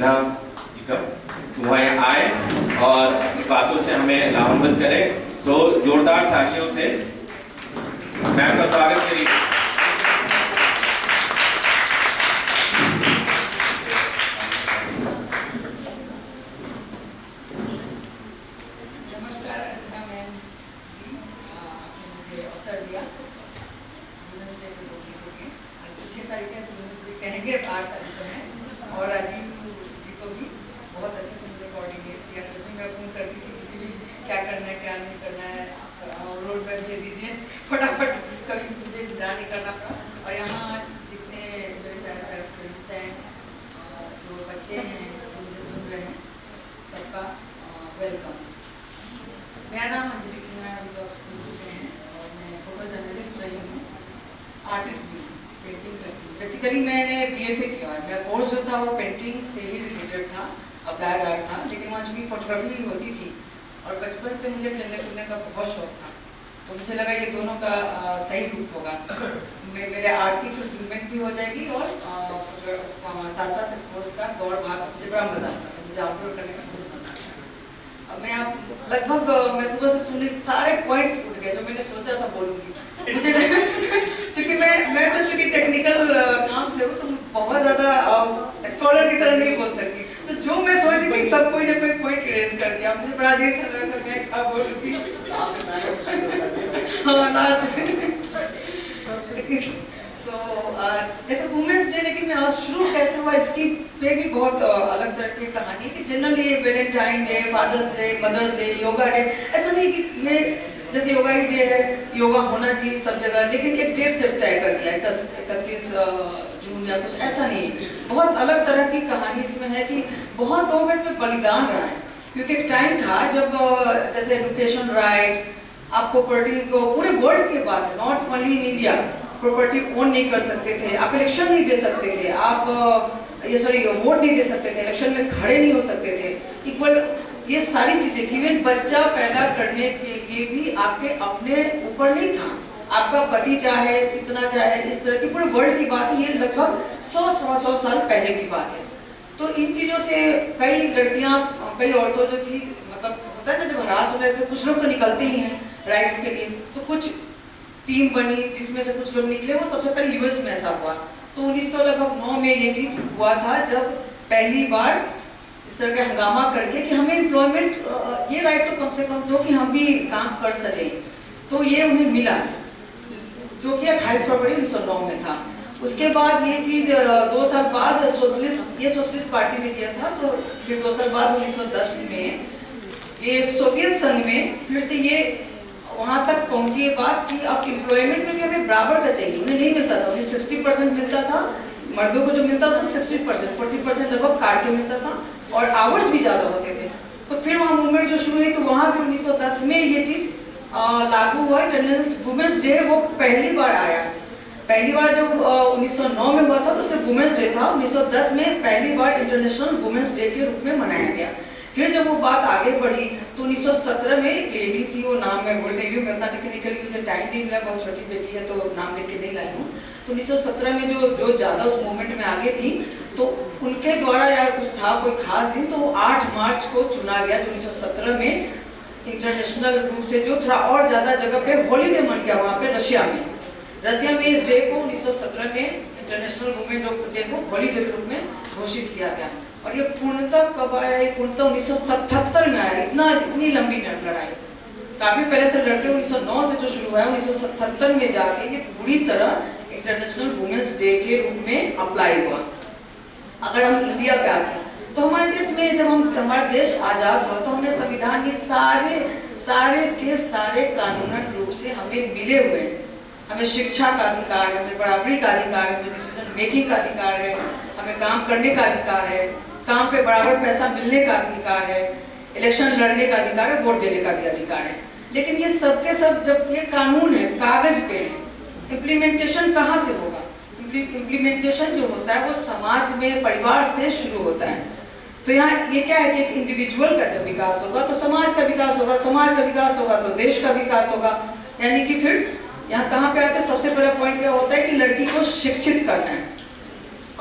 सिन्हा जी का वहाँ यहाँ आए और अपनी बातों से हमें लाभान्वित करें। तो जोरदार तालियों से मैम का स्वागत करिए। नमस्कार अर्चना मैम जी, आपने मुझे अवसर दिया वुमेन्स डे पे बोलने के लिए। अच्छे तरीके से वुमेन्स डे कहेंगे 8 तारीख को है, और राजीव जी को भी बहुत अच्छे से मुझे कोऑर्डिनेट किया। जब भी मैं फ़ोन करती थी किसी भी क्या करना है क्या नहीं करना है, रोड पर भेज दीजिए फटाफट, कभी मुझे इंतजार नहीं करना पड़ा। और यहाँ जितने मेरे प्यारे प्यारे फ्रेंड्स हैं, जो बच्चे हैं जो मुझे सुन रहे हैं, सबका वेलकम। मेरा नाम अंजलि सिन्हा है, अभी तो आप सुन चुके हैं, और मैं फोटो जर्नलिस्ट रही हूँ, आर्टिस्ट भी, पेंटिंग करती हूँ। बेसिकली मैंने BFA किया है। मेरा कोर्स जो था वो पेंटिंग से ही रिलेटेड था, अप्लाइड आर्ट था, लेकिन वहाँ चूँकि फोटोग्राफी होती थी और बचपन से मुझे खेलने कूदने का बहुत शौक था, तो मुझे लगा ये दोनों का सही रूप होगा। मेरे आर्ट की फुलफिलमेंट भी हो जाएगी और साथ साथ स्पोर्ट्स का दौड़ भाग मुझे बड़ा मज़ा आता था, मुझे आउटडोर करने का बहुत मज़ा आता है। अब मैं आप लगभग मैं सुबह से सुनने सारे पॉइंट्स उठ गए जो मैंने सोचा था बोलूँगी। मुझे चूँकि मैं तो चूँकि टेक्निकल काम से हूँ, तो बहुत ज़्यादा स्कॉलर की तरह नहीं बोल सकती, तो जो मैं सोची थी सब कोई ने कोई पॉइंट इरेज कर दिया। मुझे बड़ा अजीब सा लगा था मैं क्या बोलूँगी। हाँ लास्ट में तो जैसे वुमेन्स डे, लेकिन शुरू कैसे हुआ इसकी पे भी बहुत अलग तरह की कहानी है कि generally Valentine Day, Father's Day, Mother's Day, yoga Day, ऐसा नहीं कि ये जैसे योगा ही डे है, योगा होना चाहिए सब जगह, लेकिन एक डेट से तय कर दिया है 31 जून या कुछ ऐसा नहीं है। बहुत अलग तरह की कहानी इसमें है कि बहुत लोगों का इसमें बलिदान रहा है, क्योंकि एक टाइम था जब जैसे एजुकेशन राइट, आप प्रॉपर्टी को, पूरे वर्ल्ड की बात है, not only in India, property own नहीं कर सकते थे, आप इलेक्शन नहीं दे सकते थे, आप वोट नहीं दे सकते थे, इलेक्शन में खड़े नहीं हो सकते थे, इक्वल ये सारी चीजें थी। इवन बच्चा पैदा करने के लिए भी आपके अपने ऊपर नहीं था, आपका पति चाहे कितना चाहे, इस तरह की पूरे वर्ल्ड की बात है, ये लगभग 100 साल पहले की बात है। तो इन चीज़ों से कई लड़कियां, कई औरतों जो थी, मतलब होता है ना जब हरास हो रहे थे, कुछ लोग तो निकलते ही हैं राइट्स के लिए, तो कुछ टीम बनी जिसमें से कुछ लोग निकले। वो सबसे पहले US में ऐसा हुआ, तो 1909 में ये चीज़ हुआ था जब पहली बार इस तरह का हंगामा करके कि हमें एम्प्लॉयमेंट, ये राइट तो कम से कम दो कि हम भी काम कर सकें, तो ये उन्हें मिला, जो कि 28 फरवरी 1909 में था। उसके बाद ये चीज़ 2 साल बाद सोशलिस्ट पार्टी ने दिया था, तो फिर 2 साल बाद 1910 में ये सोवियत संघ में फिर से ये वहाँ तक पहुँची ये बात कि अब एम्प्लॉयमेंट में भी हमें बराबर का चाहिए। उन्हें नहीं मिलता था, उन्हें 60% मिलता था, मर्दों को जो मिलता था उससे 60%, 40% लगभग काट के मिलता था, और आवर्स भी ज़्यादा होते थे। तो फिर वहाँ मूवमेंट जो शुरू हुई, तो वहाँ भी 1910 में ये चीज़ लागू हुआ। इंटरनेशनल वुमेन्स डे वो पहली बार आया, पहली बार जब 1909 में हुआ था तो सिर्फ वुमेन्स डे था, 1910 में पहली बार इंटरनेशनल वुमेन्स डे के रूप में मनाया गया। फिर जब वो बात आगे बढ़ी तो 1917 में एक लेडी थी, वो नाम मैं भूल गई हूँ, मैं इतना टेक्निकली मुझे टाइम नहीं मिला, बहुत छोटी बेटी है तो नाम लिख के नहीं लाई हूँ। तो 1917 में जो ज़्यादा उस मूवमेंट में आगे थी, तो उनके द्वारा या कुछ था कोई खास दिन, तो वो 8 मार्च को चुना गया, जो 1917 में इंटरनेशनल रूप से जो थोड़ा और ज़्यादा जगह पे हॉलीडे मन गया वहाँ पे रशिया में इस डे को 1917 में इंटरनेशनल वुमेन डे को हॉलीडे के रूप में घोषित किया गया। और ये पूर्णतः कब आया? पूर्णतः 1977 में आया। इतनी लंबी लड़ाई काफी पहले से लड़ते, 1909 से जो शुरू हुआ है, 1977 में जाके ये पूरी तरह इंटरनेशनल वुमेन्स डे के रूप में अप्लाई हुआ। अगर हम इंडिया पे आते हैं तो हमारे देश में जब हमारा देश आजाद हुआ तो हमें संविधान के सारे कानूनन रूप से हमें मिले हुए हैं। हमें शिक्षा का अधिकार है, हमें बराबरी का अधिकार है, हमें डिसीजन मेकिंग का अधिकार है, हमें काम करने का अधिकार है, काम पे बराबर पैसा मिलने का अधिकार है, इलेक्शन लड़ने का अधिकार है, वोट देने का भी अधिकार है। लेकिन ये सब के सब जब ये कानून है, कागज पे है, इम्प्लीमेंटेशन कहाँ से होगा? इम्प्लीमेंटेशन जो होता है वो समाज में, परिवार से शुरू होता है। तो यहाँ ये क्या है कि एक इंडिविजुअल का जब विकास होगा तो समाज का विकास होगा, समाज का विकास होगा तो देश का विकास होगा। यानी कि फिर यहाँ कहाँ पे आते हैं, सबसे बड़ा पॉइंट क्या होता है कि लड़की को शिक्षित करना है।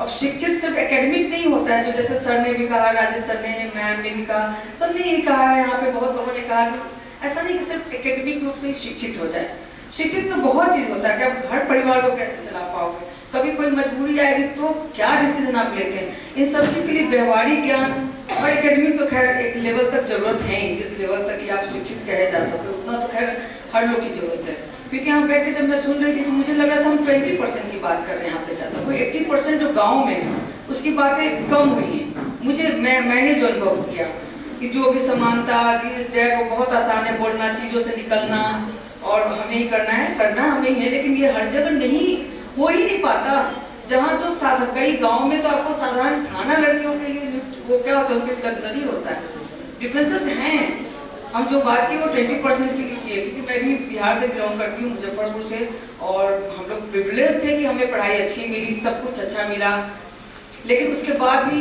अब शिक्षित सिर्फ एकेडमिक नहीं होता है, जो जैसे सर ने भी कहा, राजेश सर ने, मैम ने भी कहा, सबने यही कहा है, यहाँ पे बहुत लोगों ने कहा कि ऐसा नहीं कि सिर्फ एकेडमिक रूप से ही शिक्षित हो जाए। शिक्षित में बहुत चीज़ होता है कि आप घर परिवार को कैसे चला पाओगे, कभी कोई मजबूरी आएगी तो क्या डिसीजन आप लेते हैं, इन सब चीज़ के लिए व्यवहारिक ज्ञान और एकेडमिक तो खैर एक लेवल तक जरूरत है ही, जिस लेवल तक कि आप शिक्षित कहे जा सके उतना तो खैर हर लोग की जरूरत है। क्योंकि यहाँ बैठ के जब मैं सुन रही थी तो मुझे लग रहा था हम 20% की बात कर रहे हैं यहाँ पे, ज़्यादा कोई 80% जो गाँव में है उसकी बातें कम हुई हैं। मैंने जो अनुभव किया कि जो भी समानता दिस डेट वो बहुत आसान है बोलना, चीज़ों से निकलना और हमें ही करना हमें ही है, लेकिन ये हर जगह नहीं हो ही नहीं पाता। जहाँ तो कई गाँव में तो आपको साधारण खाना लड़कियों के लिए वो क्या होता है, उनके लग्जरी होता है। डिफरेंसेस हैं, हम जो बात की वो 20% के लिए की है, क्योंकि मैं भी बिहार से बिलोंग करती हूँ, मुजफ्फरपुर से, और हम लोग प्रिविलेज थे कि हमें पढ़ाई अच्छी मिली, सब कुछ अच्छा मिला। लेकिन उसके बाद भी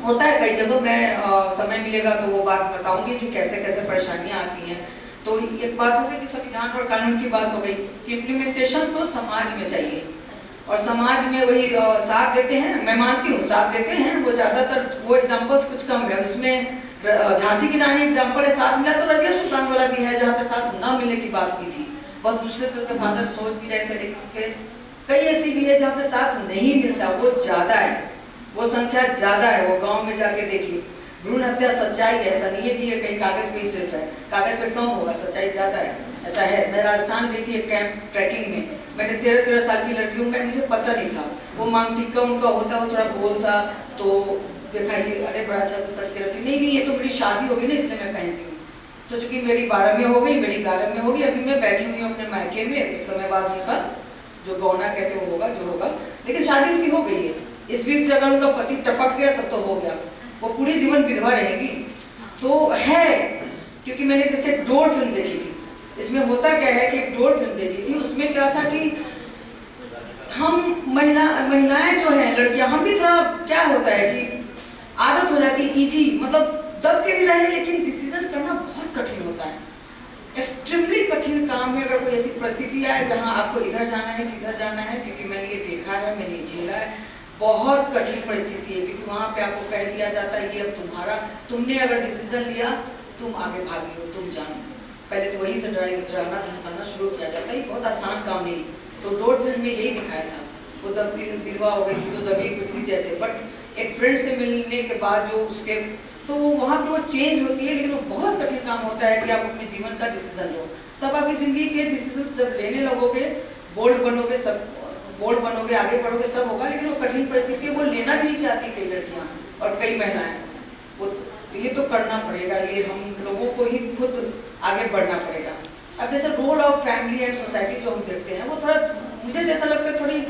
होता है कई जगह, मैं समय मिलेगा तो वो बात बताऊंगी कि कैसे कैसे परेशानियाँ आती हैं। तो एक बात हो गई कि संविधान और कानून की बात हो गई कि इम्प्लीमेंटेशन तो समाज में चाहिए, और समाज में वही साथ देते हैं, मैं मानती हूँ साथ देते हैं, वो ज़्यादातर वो एग्जाम्पल्स कुछ कम है उसमें। झांसी की रानी एग्जाम्पल है, साथ मिला, तो रजिया सुल्तान वाला भी है जहाँ पे साथ ना मिलने की बात भी थी, बहुत मुश्किल से उसके फादर सोच भी रहे थे, लेकिन कई ऐसी भी है जहाँ पे साथ नहीं मिलता, वो ज़्यादा है, वो संख्या ज़्यादा है। वो गाँव में जाके देखिए, भ्रूण हत्या सच्चाई है, ऐसा नहीं है कि ये कहीं कागज़ पे ही सिर्फ है, कागज़ पे कम होगा, सच्चाई ज़्यादा है, ऐसा है। मैं राजस्थान गई थी एक कैंप ट्रैकिंग में, मैंने 13 साल की लड़की हूँ, मैं मुझे पता नहीं था वो मांग टीका उनका होता है, वो थोड़ा गोल सा, तो देखा ये अरे बड़ा अच्छा सा सच के रहती, नहीं ये तो मेरी शादी होगी ना इसलिए मैं पहनती हूँ। तो चूंकि मेरी 12 में हो गई, मेरी 11 में होगी, अभी मैं बैठी हुई हूँ अपने मायके में, एक समय बाद उनका जो गौना कहते वो होगा जो होगा, लेकिन शादी उनकी हो गई है। इस बीच अगर उनका पति टपक गया तब तो हो गया, वो पूरी जीवन विधवा रहेगी। तो है, क्योंकि मैंने जैसे एक डोर फिल्म देखी थी, इसमें होता क्या है कि एक डोर फिल्म देखी थी, उसमें क्या था कि हम महिलाएं जो हैं, लड़कियां, हम भी थोड़ा क्या होता है कि आदत हो जाती है इजी, मतलब दब के भी रहे, लेकिन डिसीजन करना बहुत कठिन होता है, एक्सट्रीमली कठिन काम है। अगर कोई ऐसी परिस्थिति आए जहां आपको इधर जाना है कि इधर जाना है, क्योंकि मैंने ये देखा है, मैंने ये झेला है, बहुत कठिन परिस्थिति है, क्योंकि वहाँ पे आपको कह दिया जाता है ये अब तुम्हारा, तुमने अगर डिसीजन लिया तुम आगे भागी हो, तुम जानो। पहले तो वही से डराना धमकाना शुरू किया जाता है, ये बहुत आसान काम नहीं। तो डोर फिल्म में यही दिखाया था, वो दबती विधवा हो गई थी तो दबी कुचली जैसे, बट एक फ्रेंड से मिलने के बाद जो उसके, तो वहाँ पे वो चेंज होती है, लेकिन वो बहुत कठिन काम होता है कि आप अपने जीवन का डिसीजन लो। तब आपकी ज़िंदगी के डिसीजन जब लेने लगोगे, बोल्ड बनोगे, सब बोल्ड बनोगे, आगे बढ़ोगे, सब होगा, लेकिन वो कठिन परिस्थिति है, वो लेना भी नहीं चाहती कई लड़कियाँ और कई महिलाएं, वो तो ये तो करना पड़ेगा, ये हम लोगों को ही खुद आगे बढ़ना पड़ेगा। अब जैसे role of family and society जो हम देखते हैं, वो थोड़ा मुझे जैसा लगता है थोड़ी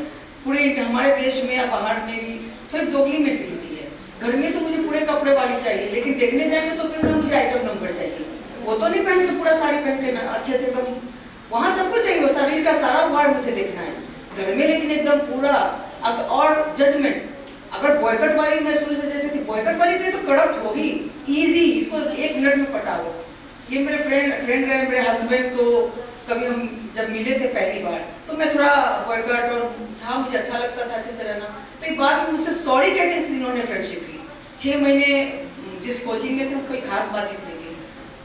पूरे हमारे देश में या बाहर में भी थोड़ी दोगली मेंटेलिटी है। घर में तो मुझे पूरे कपड़े वाली चाहिए, लेकिन देखने जाएंगे तो फिर मुझे आइटम नंबर चाहिए, वो तो नहीं पहन के पूरा साड़ी पहन के ना अच्छे से एकदम, वहाँ सबको चाहिए, वो शरीर का सारा भार मुझे देखना है घर में, लेकिन एकदम पूरा। और जजमेंट, अगर बॉयकट वाली मैं शुरू से जैसे थी, बॉयकट वाली तो ये तो करप्ट होगी, इजी, इसको 1 मिनट में पटा लो। ये मेरे फ्रेंड रहे, मेरे हस्बैंड, तो कभी हम जब मिले थे पहली बार तो मैं थोड़ा बॉयकट और था, मुझे अच्छा लगता था अच्छे से रहना, तो एक बार मुझसे सॉरी कह के इन्होंने फ्रेंडशिप की। 6 महीने जिस कोचिंग में थे कोई खास बातचीत नहीं थी,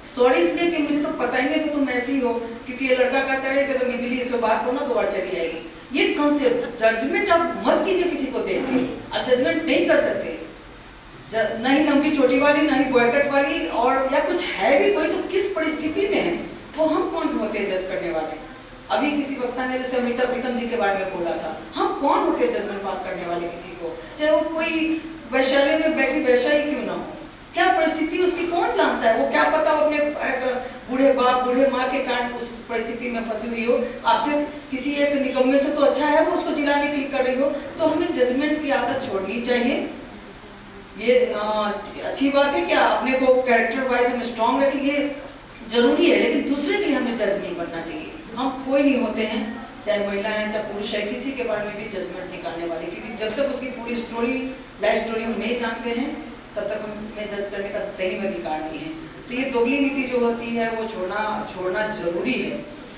सॉरी इसलिए कि मुझे तो पता ही नहीं था तुम ऐसी हो, क्योंकि ये लड़का करता रहे तो इजीली इससे बात करो ना 2 बार चली आएगी। ये कॉन्सेप्ट, जजमेंट आप मत कीजिए किसी को देख के, आप जजमेंट नहीं कर सकते, ना ही लंबी छोटी वाली, ना ही बॉयकट वाली, और या कुछ है भी कोई तो किस परिस्थिति में है, वो हम कौन होते हैं जज करने वाले। अभी किसी वक्ता ने जैसे अमिताभ प्रीतम जी के बारे में बोला था, हम कौन होते हैं जजमेंट बात करने वाले किसी को, चाहे वो कोई वैशाली में बैठी वैशा ही क्यों ना हो, क्या परिस्थिति उसकी कौन जानता है, वो क्या पता वो अपने बूढ़े बाप बूढ़े माँ के कारण उस परिस्थिति में फंसी हुई हो, आपसे किसी एक निकम्मे से तो अच्छा है वो उसको जिलाने के लिए कर रही हो। तो हमें जजमेंट की आदत छोड़नी चाहिए। ये अच्छी बात है कि अपने को कैरेक्टर वाइज हम स्ट्रॉन्ग रखेंगे, जरूरी है, लेकिन दूसरे के लिए हमें जज नहीं बनना चाहिए। हम कोई नहीं होते हैं, चाहे महिला है चाहे पुरुष है, किसी के बारे में भी जजमेंट निकालने वाले, क्योंकि जब तक उसकी पूरी स्टोरी, लाइफ स्टोरी हम नहीं जानते हैं तब तक हमें जज करने का सही में अधिकार नहीं है। तो ये दोगली नीति जो होती है वो छोड़ना जरूरी है,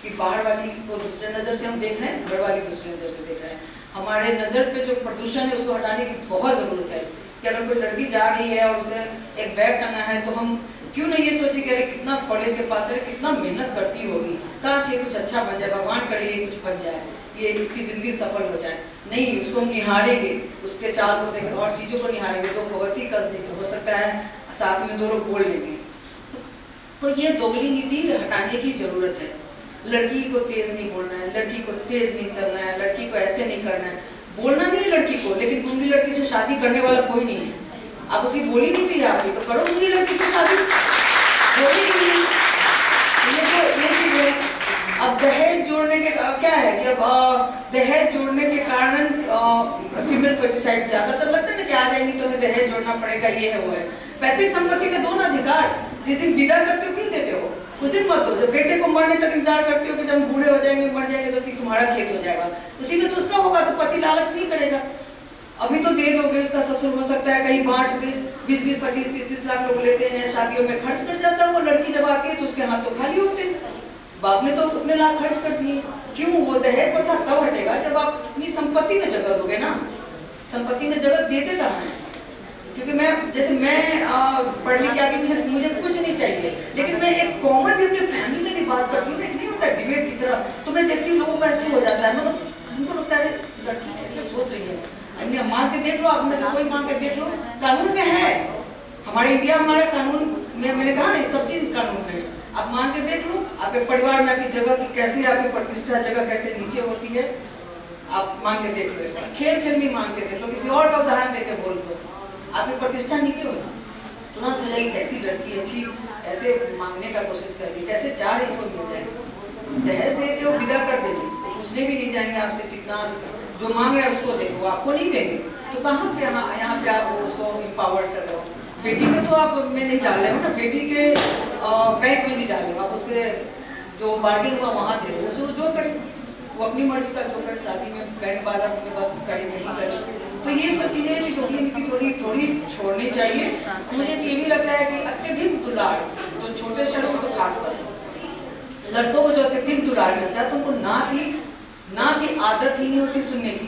कि बाहर वाली को दूसरे नज़र से हम देख रहे हैं, घर वाली दूसरे नज़र से देख रहे हैं। हमारे नज़र पे जो प्रदूषण है उसको हटाने की बहुत ज़रूरत है। कि अगर कोई लड़की जा रही है और उसने एक बैग टंगा है तो हम क्यों नहीं ये सोचे कि अरे कितना कॉलेज के पास है, कितना मेहनत करती होगी, काश ये कुछ अच्छा बन जाए, भगवान करे ये कुछ बन जाए, ये इसकी ज़िंदगी सफल हो जाए। नहीं, उसको हम निहारेंगे, उसके चाल को देखेंगे और चीज़ों को निहारेंगे, तो भगवती कस देंगे, हो सकता है साथ में दो लोग बोल लेंगे। तो ये दोगली नीति हटाने की ज़रूरत है। लड़की को तेज़ नहीं बोलना है, लड़की को तेज़ नहीं चलना है, लड़की को ऐसे नहीं करना है। बोलना नहीं है लड़की को, लेकिन गूंगी लड़की से शादी करने वाला कोई नहीं है। आप उसकी बोली नहीं चाहिए आपकी, तो करो गूंगी लड़की से शादी, बोली नहीं है। ये चीज़ है। अब दहेज जोड़ने के क्या है कि अब दहेज जोड़ने के कारण फीमेल फर्टिसाइड ज़्यादातर लगता है ना कि आ जाएंगी तो हमें दहेज जोड़ना पड़ेगा, ये है वो है। पैतृक संपत्ति का दो ना अधिकार। जिस दिन विदा करते हो क्यों देते हो, उस दिन मत हो। जब बेटे को मरने तक इंतजार करते हो कि जब बूढ़े हो जाएंगे, मर जाएंगे, तो तुम्हारा खेत हो जाएगा, उसी में से उसका होगा, तो पति लालच नहीं करेगा। अभी तो दे दोगे, उसका ससुर हो सकता है कहीं बांट दे, 20-20, 25, 30-30 लाख लोग लेते हैं, शादियों में खर्च कर जाता है। वो लड़की जब आती है तो उसके हाथ तो खाली होते हैं, बाप ने तो उतने लाख खर्च कर दिए। क्यों? वो दहेज प्रथा तब हटेगा जब आप अपनी संपत्ति में जगह दोगे ना। संपत्ति में जगह देते कहाँ है? क्योंकि मैं पढ़ लिख के आगे मुझे कुछ नहीं चाहिए, लेकिन मैं एक कॉमन भी अपनी फैमिली में भी बात करती हूँ ना, नहीं होता डिबेट की तरह, तो मैं देखती हूँ लोगों को ऐसे हो जाता है, मतलब उनको लगता है लड़की कैसे सोच रही है। अपनी माँ के देख लो, आप में से कोई माँ के देख लो, कानून में है। हमारे इंडिया हमारे कानून में, मैंने कहा नहीं, सब चीज कानून में है। आप माँ के देख लो, आपके परिवार में आपकी जगह की कैसी, आपकी प्रतिष्ठा जगह कैसे नीचे होती है, आप माँ के देख लो। खेल खेल में माँ के देख लो, किसी और का उदाहरण देके बोल दो, आपकी प्रतिष्ठा नीचे हो जाए, तुरंत हो जाएगी कैसी लड़की अच्छी, ऐसे मांगने का कोशिश कर रही, कैसे चाह रही, इसको मिल जाएगी। दहेज दे के वो विदा कर देंगे, पूछने भी नहीं जाएंगे आपसे कितना, जो मांग रहे हैं उसको देखो, आपको नहीं देंगे तो कहाँ पे यहाँ पे आप उसको एम्पावर कर रहे हो। बेटी के तो आप में नहीं डाल रहे हो ना, बेटी के बैंक में नहीं डाल रहे हो आप, उसके जो बार्गेन हुआ वहाँ दे रहे हो, उसे जो करे, वो अपनी मर्जी का जो करे, शादी में बैंड बाजा में बात करे नहीं करे। तो ये सब चीज़ें कि दोगली नीति थोड़ी छोड़नी चाहिए। मुझे ये भी लगता है कि अत्यधिक दुलार, जो छोटे शहरों में तो खासकर लड़कों को जो अत्यधिक दुलार मिलता है, तो उनको ना की आदत ही नहीं होती सुनने की।